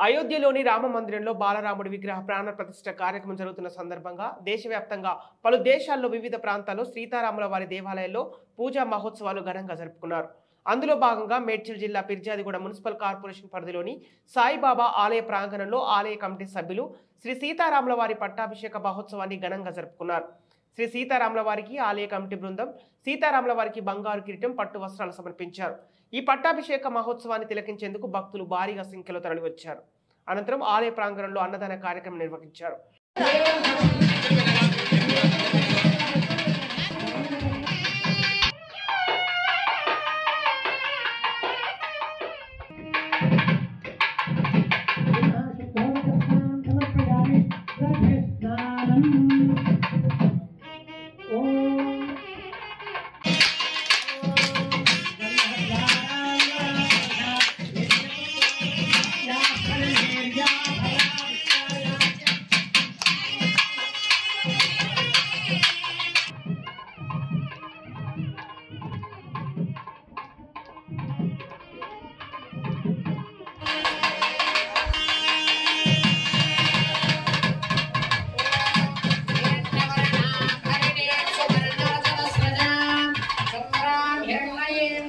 అయోధ్యలోని రామ మందిరంలో బాలరాముడి విగ్రహ ప్రాణ ప్రతిష్ఠ కార్యక్రమం జరుగుతున్న సందర్భంగా దేశవ్యాప్తంగా పలు దేశాల్లో వివిధ ప్రాంతాల్లో సీతారాముల వారి దేవాలయాల్లో పూజా మహోత్సవాలు ఘనంగా జరుపుకున్నారు. అందులో భాగంగా మేడ్చల్ జిల్లా పిర్జాదిగూడ మున్సిపల్ కార్పొరేషన్ పరిధిలోని సాయిబాబా ఆలయ ప్రాంగణంలో ఆలయ కమిటీ సభ్యులు శ్రీ సీతారాముల వారి పట్టాభిషేక మహోత్సవాన్ని ఘనంగా జరుపుకున్నారు. శ్రీ సీతారాముల వారికి ఆలయ కమిటీ బృందం సీతారాముల వారికి బంగారు కిరీటం, పట్టు వస్త్రాలు సమర్పించారు. ఈ పట్టాభిషేక మహోత్సవాన్ని తిలకించేందుకు భక్తులు భారీగా సంఖ్యలో తరలివచ్చారు. అనంతరం ఆలయ ప్రాంగణంలో అన్నదాన కార్యక్రమం నిర్వహించారు.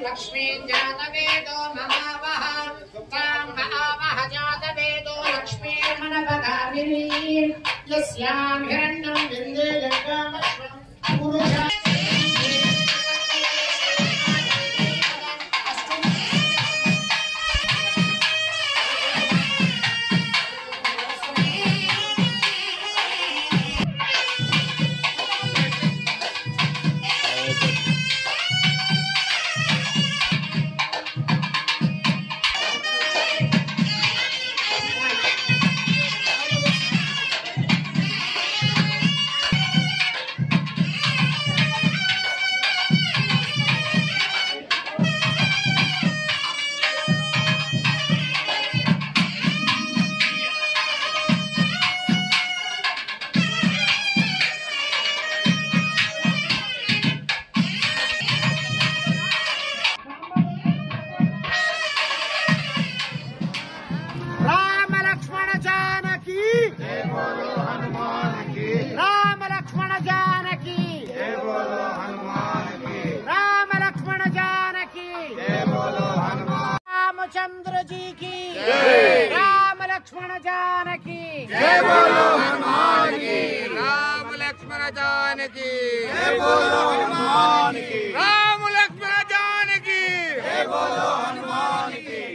लक्ष्मी जातवेदो महावः तां महावः जातवेदो लक्ष्मी मनपदामिनी यस्यां हिरण्यं विन्दे जगमश्वं पुरुषः रामचंद्र जी की राम लक्ष्मण जानकी जय बोलो हनुमान की राम लक्ष्मण जानकी जय बोलो हनुमान की राम लक्ष्मण जानकी जय बोलो हनुमान की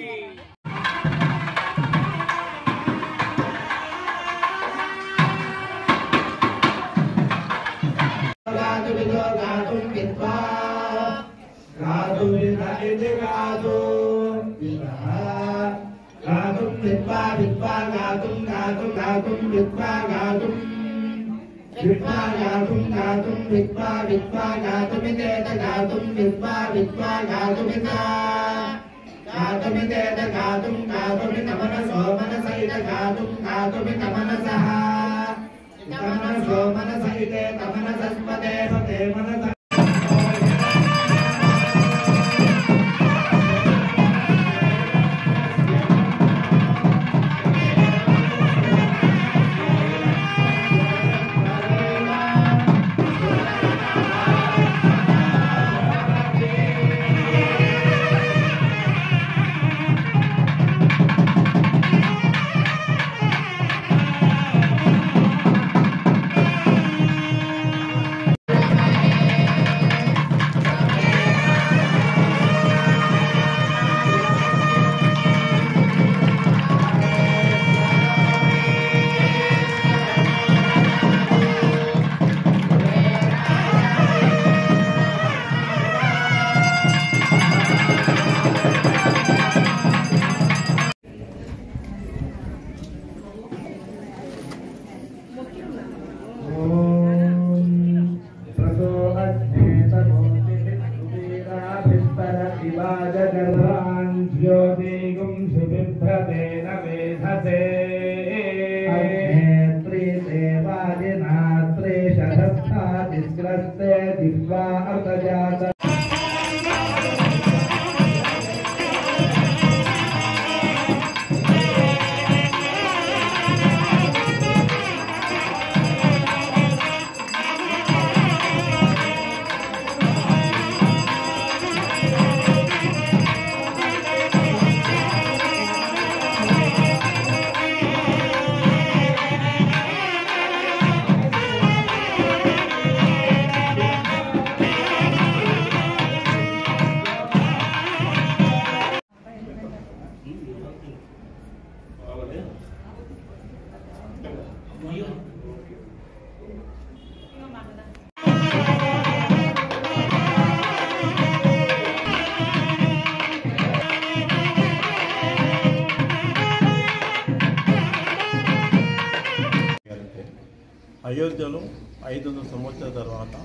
అయోధ్యలో 500 సంవత్సరాల తర్వాత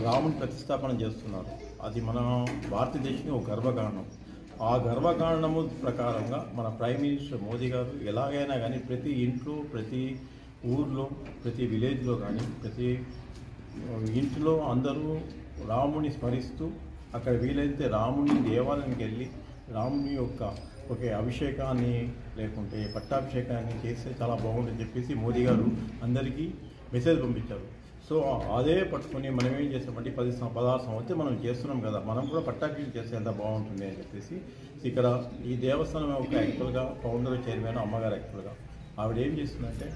రాముని ప్రతిష్టాపన చేస్తున్నారు. అది మన భారతదేశం ఒక గర్వకారణం. ఆ గర్వకారణము ప్రకారంగా మన ప్రైమ్ మినిస్టర్ మోదీ గారు ఎలాగైనా కానీ ప్రతి ఇంట్లో, ప్రతి ఊర్లో, ప్రతి విలేజ్లో కానీ ప్రతి ఇంట్లో అందరూ రాముని స్మరిస్తూ అక్కడ వీలైతే రాముని దేవాలయానికి వెళ్ళి రాముని యొక్క ఒక అభిషేకాన్ని లేకుంటే పట్టాభిషేకాన్ని చేస్తే చాలా బాగుంటుందని చెప్పేసి మోదీ గారు అందరికీ మెసేజ్ పంపించారు. సో అదే పట్టుకొని మనం ఏం చేస్తామంటే 16 సంవత్సరం మనం చేస్తున్నాం కదా, మనం కూడా పట్టాభిషేకం చేస్తే ఎంత బాగుంటుంది అని చెప్పేసి ఇక్కడ ఈ దేవస్థానం ఒక యాక్చువల్గా ఫౌండర్ చైర్మన్ అమ్మగారు యాక్చువల్గా ఆవిడ ఏం చేస్తుందంటే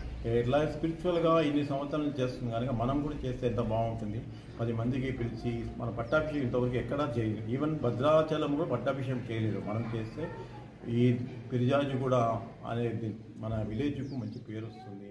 ఇట్లా స్పిరిచువల్గా ఇన్ని సంవత్సరాలు చేస్తుంది కనుక మనం కూడా చేస్తే ఎంత బాగుంటుంది, 10 మందికి పిలిచి మన పట్టాభిషేకం ఇంతవరకు ఎక్కడా చేయలేదు. ఈవెన్ భద్రాచలం కూడా పట్టాభిషేకం చేయలేదు. మనం చేస్తే ఈ పిరిజాజి కూడా అనేది మన విలేజ్కు మంచి పేరు వస్తుంది.